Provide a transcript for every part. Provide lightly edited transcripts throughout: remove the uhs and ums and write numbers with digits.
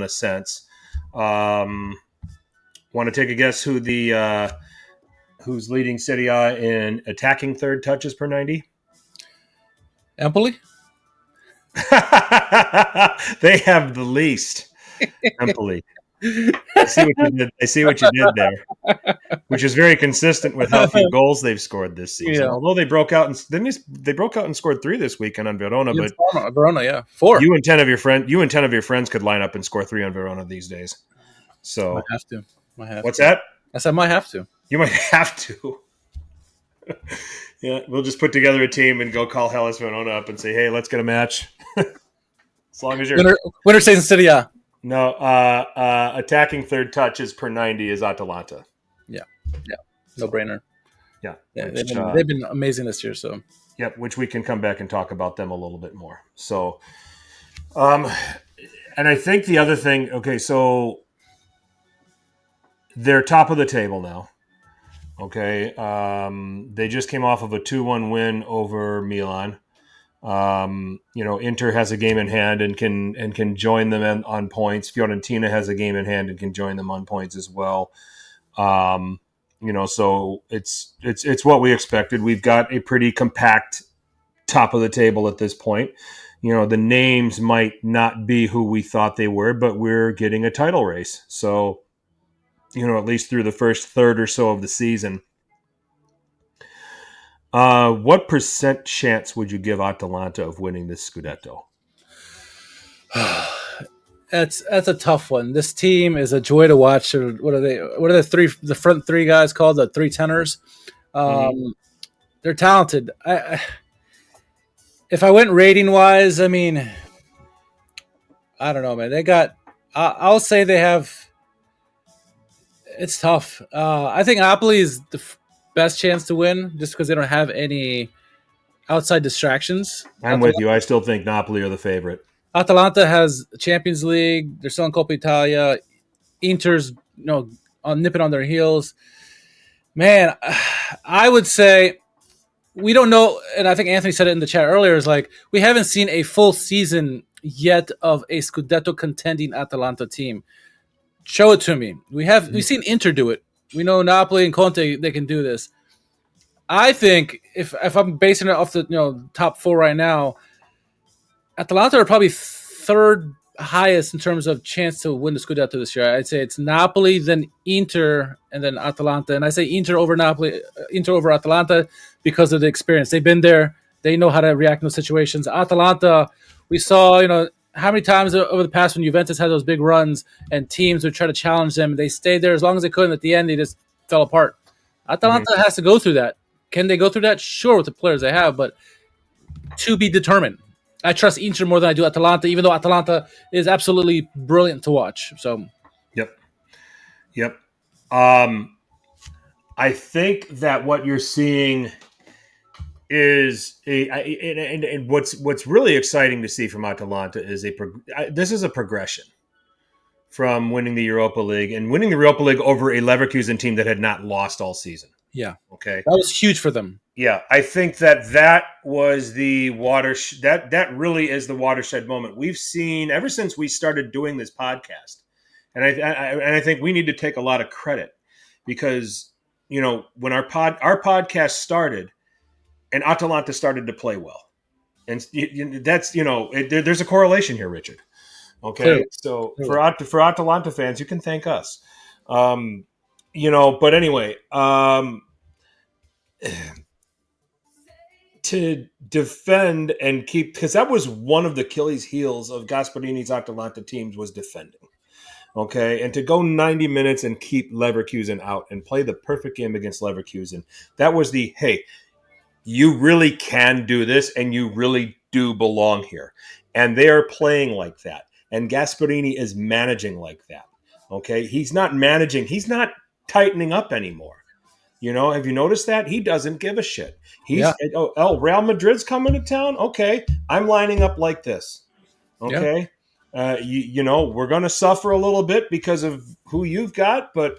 ton of sense. Want to take a guess who who's leading Serie A in attacking third touches per 90? Empoli? They have the least. Empoli. I see what you did there, which is very consistent with how few goals they've scored this season. Yeah. Although they broke out and scored 3 this weekend on Verona, but Verona, yeah, 4. you and 10 of your friends could line up and score 3 on Verona these days. So might have to. What's that? I said might have to. You might have to. Yeah, we'll just put together a team and go call Hellas Verona up and say, "Hey, let's get a match." As long as you're winner stays in City. Yeah. No, attacking third touches per 90 is Atalanta. Yeah, no brainer. Yeah, they've been amazing this year. So yep, which we can come back and talk about them a little bit more. So, and I think the other thing. Okay, so they're top of the table now. Okay, they just came off of a 2-1 win over Milan. Inter has a game in hand and can join them on points. Fiorentina has a game in hand and can join them on points as well. So it's what we expected. We've got a pretty compact top of the table at this point. The names might not be who we thought they were, but we're getting a title race. So, at least through the first third or so of the season. What % chance would you give Atalanta of winning this Scudetto? That's a tough one. This team is a joy to watch. What are they? What are the front three guys called? The 3 tenors. They're talented. If I went rating wise, I mean, I don't know, man. They got. I'll say they have. It's tough. I think Napoli is the best chance to win just because they don't have any outside distractions. I'm with you. I still think Napoli are the favorite. Atalanta has Champions League. They're still in Coppa Italia. Inter's nipping on their heels. Man, I would say we don't know, and I think Anthony said it in the chat earlier, is like we haven't seen a full season yet of a Scudetto contending Atalanta team. Show it to me. We've seen Inter do it. We know Napoli and Conte, they can do this. I think if I'm basing it off the top 4 right now, Atalanta are probably third highest in terms of chance to win the Scudetto this year. I'd say it's Napoli, then Inter, and then Atalanta. And I say Inter over Atalanta because of the experience. They've been there. They know how to react in those situations. Atalanta, we saw, how many times over the past when Juventus had those big runs and teams would try to challenge them. They stayed there as long as they could, and at the end, they just fell apart. Atalanta has to go through that. Can they go through that? Sure, with the players they have, but to be determined. I trust Inter more than I do Atalanta, even though Atalanta is absolutely brilliant to watch. So, Yep. I think that what you're seeing is and what's really exciting to see from Atalanta is this is a progression from winning the Europa League and winning the Europa League over a Leverkusen team that had not lost all season. Yeah. Okay. That was huge for them. Yeah, I think that was the that really is the watershed moment we've seen ever since we started doing this podcast, and I think we need to take a lot of credit because when our podcast started, and Atalanta started to play well, and that's there's a correlation here, Richard. Okay, clearly. So for Atalanta fans, you can thank us, But anyway, to defend and keep, because that was one of the Achilles heels of Gasperini's Atalanta teams was defending. Okay, and to go 90 minutes and keep Leverkusen out and play the perfect game against Leverkusen, that was hey, you really can do this and you really do belong here. And they are playing like that. And Gasperini is managing like that. Okay, he's not tightening up anymore. Have you noticed that? He doesn't give a shit. Real Madrid's coming to town? Okay, I'm lining up like this. Okay? Yeah. We're going to suffer a little bit because of who you've got, but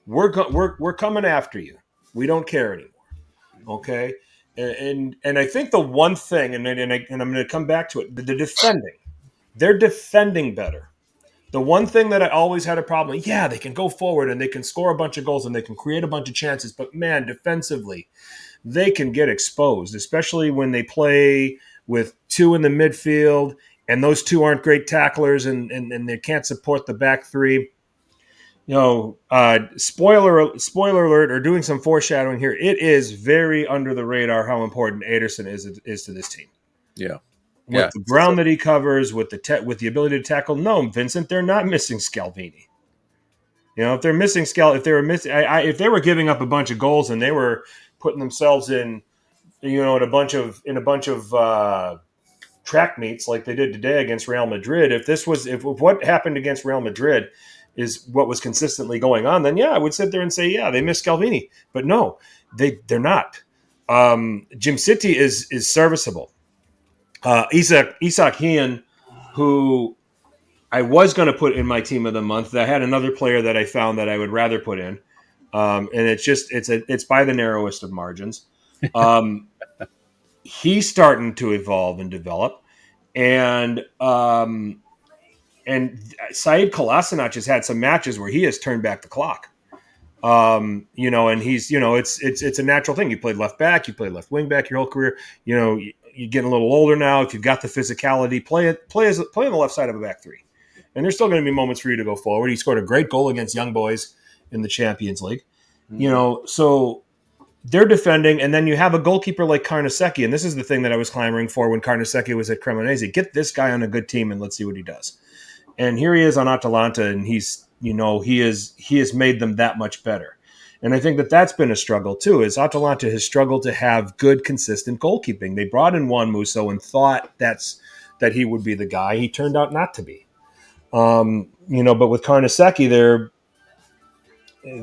we're coming after you. We don't care anymore. Okay? And I think the one thing, and I'm going to come back to it, the defending. They're defending better. The one thing that I always had a problem, yeah, they can go forward and they can score a bunch of goals and they can create a bunch of chances, but man, defensively, they can get exposed, especially when they play with two in the midfield and those two aren't great tacklers and they can't support the back three. Spoiler alert, or doing some foreshadowing here. It is very under the radar how important Ederson is to this team. Yeah, With the ground that he covers, with the ability to tackle. No, Vincent, they're not missing Scalvini. If they're missing if they were giving up a bunch of goals and they were putting themselves in a bunch of track meets like they did today against Real Madrid. If what happened against Real Madrid is what was consistently going on, then yeah, I would sit there and say, yeah, they missed Scalvini. But no, they're not. Jim City is serviceable. Isak Hien, who I was going to put in my team of the month, I had another player that I found that I would rather put in, and it's by the narrowest of margins. He's starting to evolve and develop, and Said Kolasinac has had some matches where he has turned back the clock. And he's, it's a natural thing. You played left back, you played left wing back your whole career. You're getting a little older now. If you've got the physicality, play on the left side of a back three. And there's still going to be moments for you to go forward. He scored a great goal against Young Boys in the Champions League. Mm-hmm. So they're defending, and then you have a goalkeeper like Carnesecchi, and this is the thing that I was clamoring for when Carnesecchi was at Cremonese. Get this guy on a good team, and let's see what he does. And here he is on Atalanta, and he has made them that much better. And I think that that's been a struggle too, is Atalanta has struggled to have good, consistent goalkeeping. They brought in Juan Musso and thought that he would be the guy. He turned out not to be. But with Carnesecchi,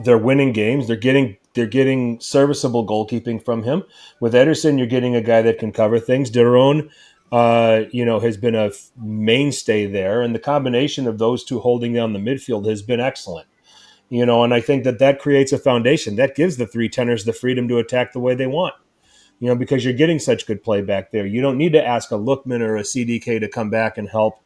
they're winning games. They're getting serviceable goalkeeping from him. With Ederson, you're getting a guy that can cover things. Deron, has been a mainstay there, and the combination of those two holding down the midfield has been excellent. And I think that creates a foundation that gives the three tenors the freedom to attack the way they want. Because you're getting such good play back there. You don't need to ask a Lookman or a CDK to come back and help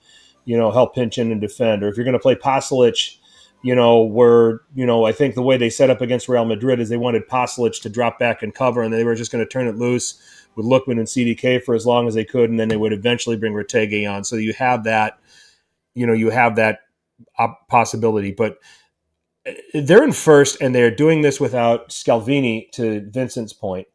pinch in and defend. Or if you're going to play Pasalic, I think the way they set up against Real Madrid is they wanted Pasalic to drop back and cover, and they were just going to turn it loose with Lookman and CDK for as long as they could, and then they would eventually bring Retegui on. So you have that, possibility. But they're in first, and they're doing this without Scalvini, to Vincent's point,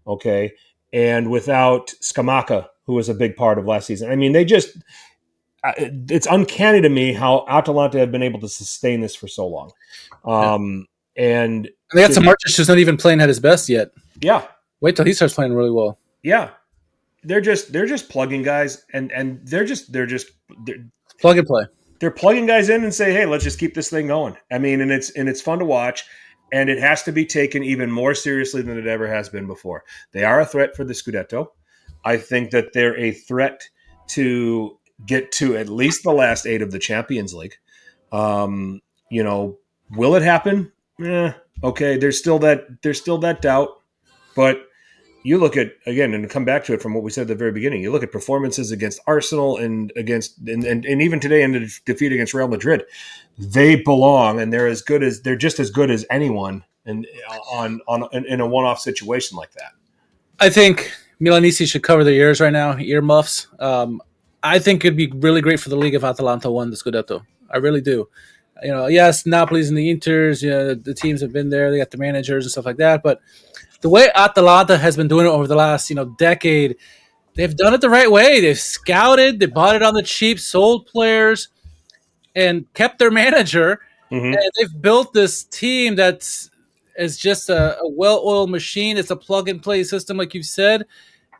okay, and without Scamacca, who was a big part of last season. I mean, it's uncanny to me how Atalanta have been able to sustain this for so long. And they got some Marches who's not even playing at his best yet. Yeah. Wait till he starts playing really well. Yeah. They're just plugging guys, and they're plug and play. They're plugging guys in and say, hey, let's just keep this thing going. I mean, and it's fun to watch, and it has to be taken even more seriously than it ever has been before. They are a threat for the Scudetto. I think that they're a threat to get to at least the last 8 of the Champions League. Will it happen? Okay. There's still that doubt, but you look at, again, and to come back to it from what we said at the very beginning, you look at performances against Arsenal and even today in the defeat against Real Madrid. They belong, and they're just as good as anyone in a one-off situation like that. I think Milanese should cover their ears right now, earmuffs. I think it'd be really great for the league if Atalanta won the Scudetto. I really do. Yes, Napoli's and the Inters, the teams have been there. They got the managers and stuff like that, but the way Atalanta has been doing it over the last, decade, they've done it the right way. They've scouted, they bought it on the cheap, sold players, and kept their manager. Mm-hmm. And they've built this team is just a well-oiled machine. It's a plug-and-play system, like you've said.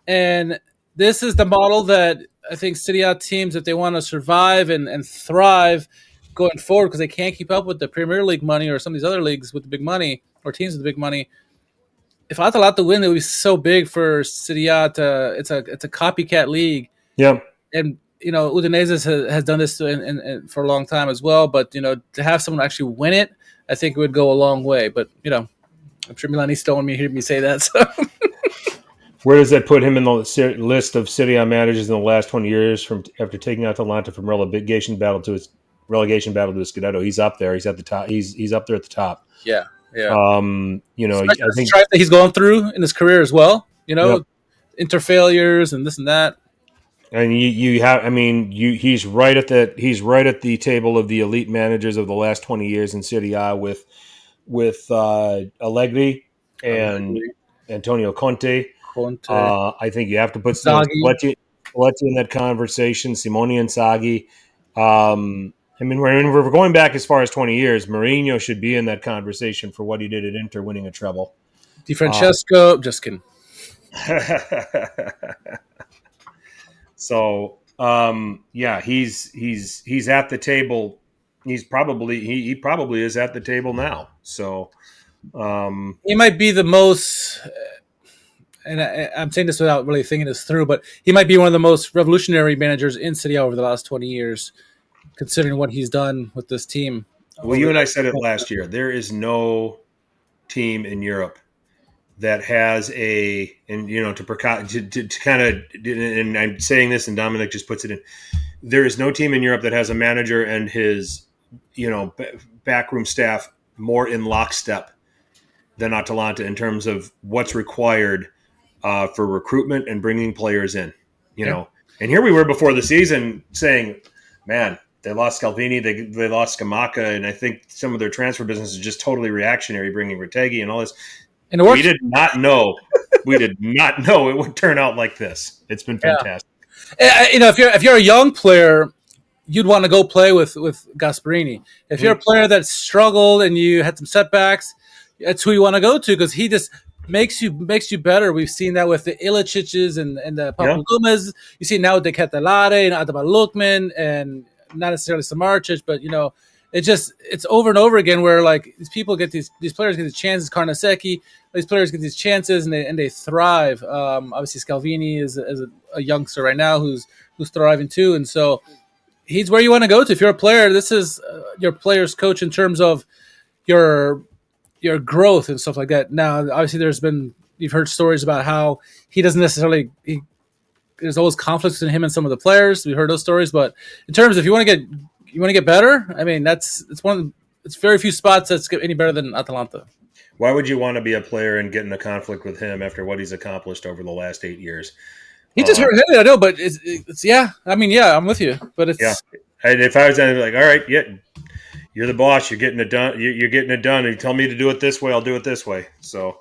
And this is the model that I think Serie A teams, if they want to survive and thrive going forward, because they can't keep up with the Premier League money or some of these other leagues with the big money or teams with the big money. If Atalanta win, it would be so big for Serie A. It's a copycat league. Yeah. And, Udinese has done this for a long time as well. But, to have someone actually win it, I think it would go a long way. But, I'm sure Milanese don't want me to hear me say that. So. Where does that put him in the list of Serie A managers in the last 20 years after taking Atalanta from relegation battle to its relegation battle to the Scudetto. He's up there. He's at the top. He's up there at the top. Yeah, yeah. I Especially the think. strife that he's going through in his career as well. Yep. Interfailures and this and that. And you have, I mean, he's right at the table of the elite managers of the last 20 years in Serie A with Allegri and Antonio Conte. Conte, I think you have to put Zaghi. Spalletti in that conversation. Simone Inzaghi. I mean, we're going back as far as 20 years. Mourinho should be in that conversation for what he did at Inter, winning a treble. Di Francesco, just kidding. So yeah, he's at the table. He probably is at the table now. So He might be the most, and I'm saying this without really thinking this through, but he might be one of the most revolutionary managers in Serie A over the last 20 years, considering what he's done with this team. well, you and I said it last year. There is no team in Europe that has a, and to kind of, and I'm saying this, and Dominic just puts it in. There is no team in Europe that has a manager and his, backroom staff more in lockstep than Atalanta in terms of what's required for recruitment and bringing players in. And here we were before the season saying, man, they lost Scalvini, they lost Scamacca, and I think some of their transfer business is just totally reactionary, bringing Retegui and all this. And it works. We did not know it would turn out like this. It's been fantastic. If you're a young player, you'd want to go play with Gasperini. If you're a player that struggled and you had some setbacks, that's who you want to go to, because he just makes you better. We've seen that with the Iliciches and the Papalumas. You see it now with the Catalare and Adama Lukman, and not necessarily Samarcic, but it's over and over again where like these people get these players get these chances. Carnesecchi, these players get these chances and they thrive. Obviously Scalvini is a youngster right now who's thriving too, and so he's where you want to go to if you're a player. This is your player's coach in terms of your growth and stuff like that. Now, obviously, you've heard stories about how he doesn't necessarily. There's always conflicts in him and some of the players. We've heard those stories, but in terms of if you want to get better, I mean it's very few spots that's any better than Atalanta. Why would you want to be a player and get in a conflict with him after what he's accomplished over the last 8 years? He just hurt Haley, I know, but it's yeah. I mean, yeah, I'm with you, but it's And if I was like, all right, yeah, you're the boss, you're getting it done. You're getting it done. And you tell me to do it this way, I'll do it this way. So,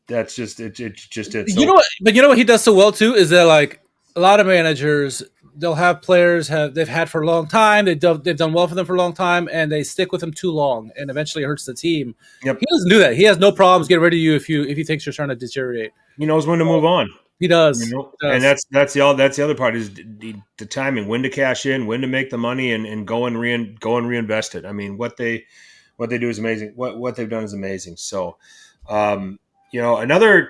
that's just it. So, you know what? But you know what he does so well too is that like a lot of managers, they'll have players they've had for a long time. They've done well for them for a long time, and they stick with them too long, and eventually it hurts the team. Yep. He doesn't do that. He has no problems getting rid of you if he thinks you're starting to deteriorate. He knows when to move on. He does. And that's the other part is the timing, when to cash in, when to make the money, and go and reinvest it. I mean, what they do is amazing. What they've done is amazing. So, another